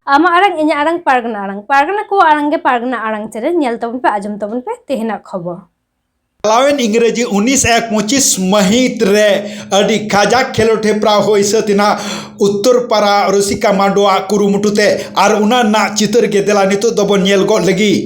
आमा आड़ांग इᱧ आड़ांग पारगना को आड़ांग गे पारगना आड़ांग चेरे ᱧᱮᱞ ᱛᱟᱵᱚᱱ ᱯᱮ ᱟᱸᱡᱚᱢ ᱛᱟᱵᱚᱱ ᱯᱮ ᱛᱮᱦᱮᱧᱟᱜ ᱠᱷᱚᱵᱚᱨ। चलावेन इंग्रेजी 19/25 महित रे अड़ी खाजाक खेलोट हेप्राव हो सतिना उत्तर पारा रसिका मांडवा कुरुमुटुते और उना ना चितर के देला नितो दबो नेल गो लगी।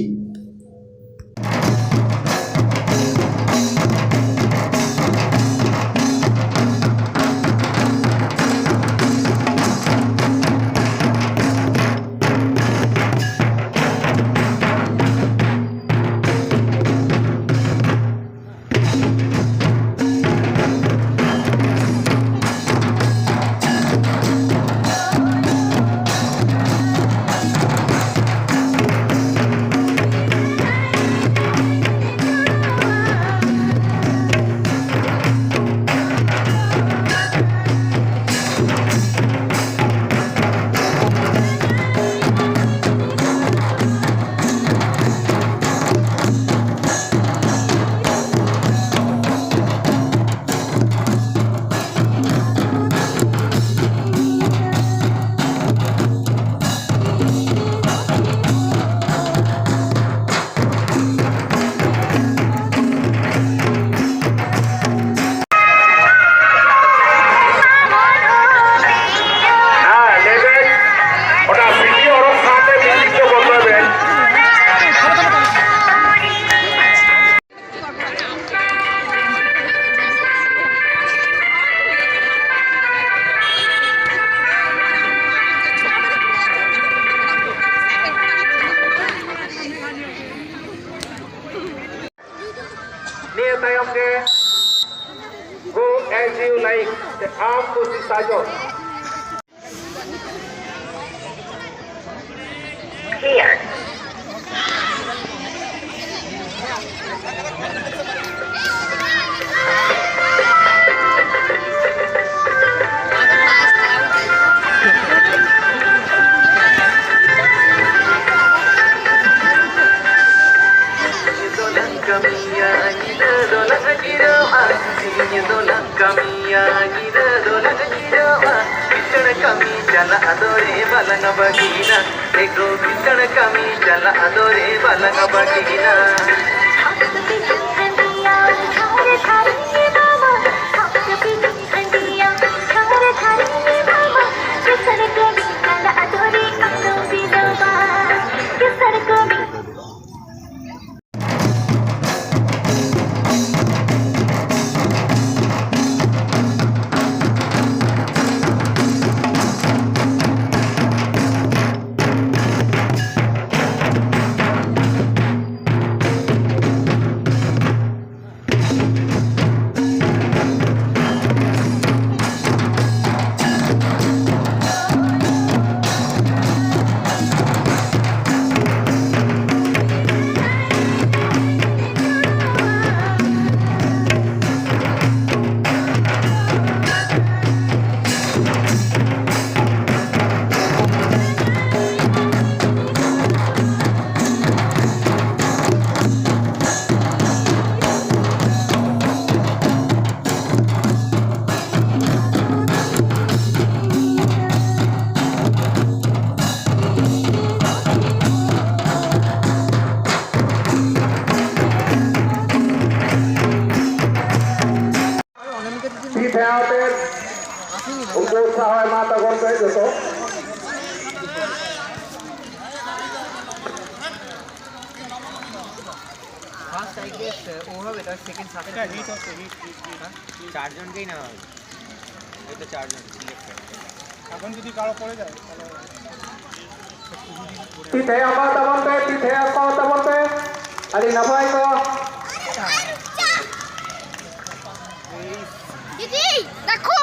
Go as you like, the arm to the sajo. Here. कमी चला अदोरे बलंग बगीना देखो किचन कमी चला अदोरे बलंग बगीना उनको उत्साह माता गौर पे दोस्तों ফার্স্ট আই গেস ও হবে তার সেকেন্ড সাথে এটা হিট হচ্ছে হিট চারজনকেই না হবে এটা চারজন এখন যদি কারো পড়ে যায় তাহলে तिथे apa teman ali napai ko দিদি দেখো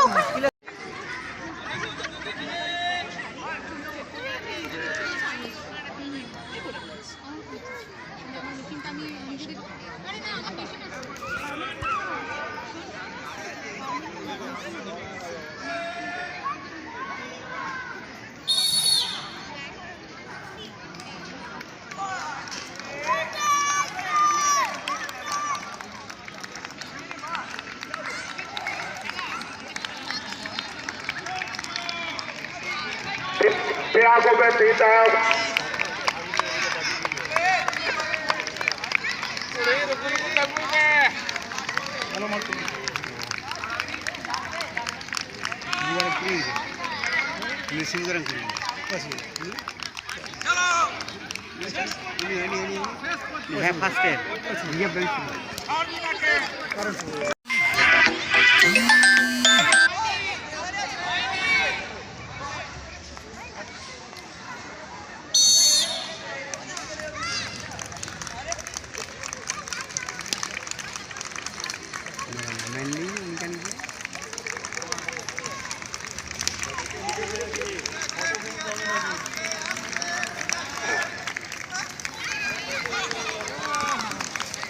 ᱯᱮᱲᱟ ᱠᱚᱯᱮ ᱛᱤᱛᱟ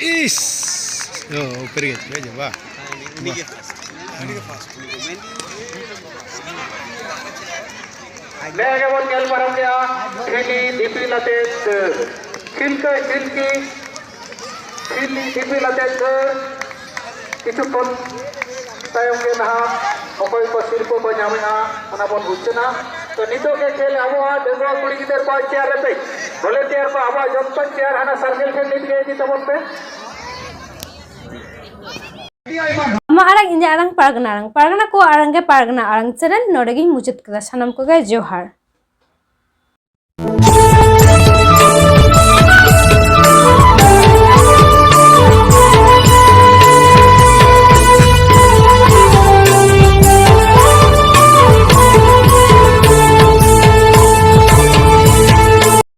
Is. Oh, pergi aja, wah. ᱞᱮᱜᱮ ᱵᱚᱱ ᱧᱮᱞ ᱯᱟᱨᱚᱢ ᱜᱮᱭᱟ ᱠᱷᱤᱞᱤ ᱫᱤᱯᱤᱞ ᱟᱛᱮᱫ ᱠᱷᱤᱞᱠᱟᱹ ᱠᱷᱤᱞᱠᱤ ᱠᱷᱤᱞᱤ ᱫᱤᱯᱤᱞ ᱟᱛᱮᱫ ᱠᱤᱪᱷᱩ ᱠᱷᱚᱱ ᱛᱟᱭᱚᱢ ᱜᱮ ᱱᱟᱦᱟᱜ ᱚᱠᱚᱭ ᱠᱚ ᱥᱤᱨᱯᱟᱹ ᱠᱚ ᱧᱟᱢᱮᱜᱼᱟ ᱚᱱᱟ ᱵᱚᱱ ᱩᱪᱷᱟᱹᱱᱟ ᱛᱚ ᱱᱤᱛᱚᱜ ᱜᱮ ᱠᱷᱮᱞ ᱟᱵᱚᱣᱟᱜ ᱰᱟᱺᱜᱩᱣᱟᱹ ᱠᱩᱲᱤ ᱜᱤᱫᱟᱹᱨ ᱠᱚ ᱪᱮᱭᱟᱨ ᱨᱮᱯᱮ ᱵᱷᱚᱞᱮᱱᱴᱤᱭᱟᱨ ᱠᱚ ᱟᱵᱚᱣᱟᱜ ᱡᱚᱛᱚ ᱪᱮᱭᱟᱨ ᱦᱟᱱᱟ ᱥᱟᱨᱠᱮᱞ ᱴᱷᱮᱱ ᱱᱤᱛ ᱜᱮ ᱤᱫᱤ ᱛᱟᱵᱚᱱ ᱯᱮ ᱟᱢᱟᱜ ᱟᱲᱟᱝ ᱤᱧᱟᱹᱜ ᱟᱲᱟᱝ ᱯᱟᱨᱜᱟᱱᱟ ᱠᱚ ᱟᱲᱟᱝ ᱜᱮ ᱯᱟᱨᱜᱟᱱᱟ ᱟᱲᱟᱝ ᱪᱮᱱᱮᱞ ᱱᱚᱰᱮ ᱜᱤᱧ ᱢᱩᱪᱟᱹᱫ ᱠᱮᱫᱟ ᱥᱟᱱᱟᱢ ᱠᱚᱜᱮ ᱡᱚᱦᱟᱨ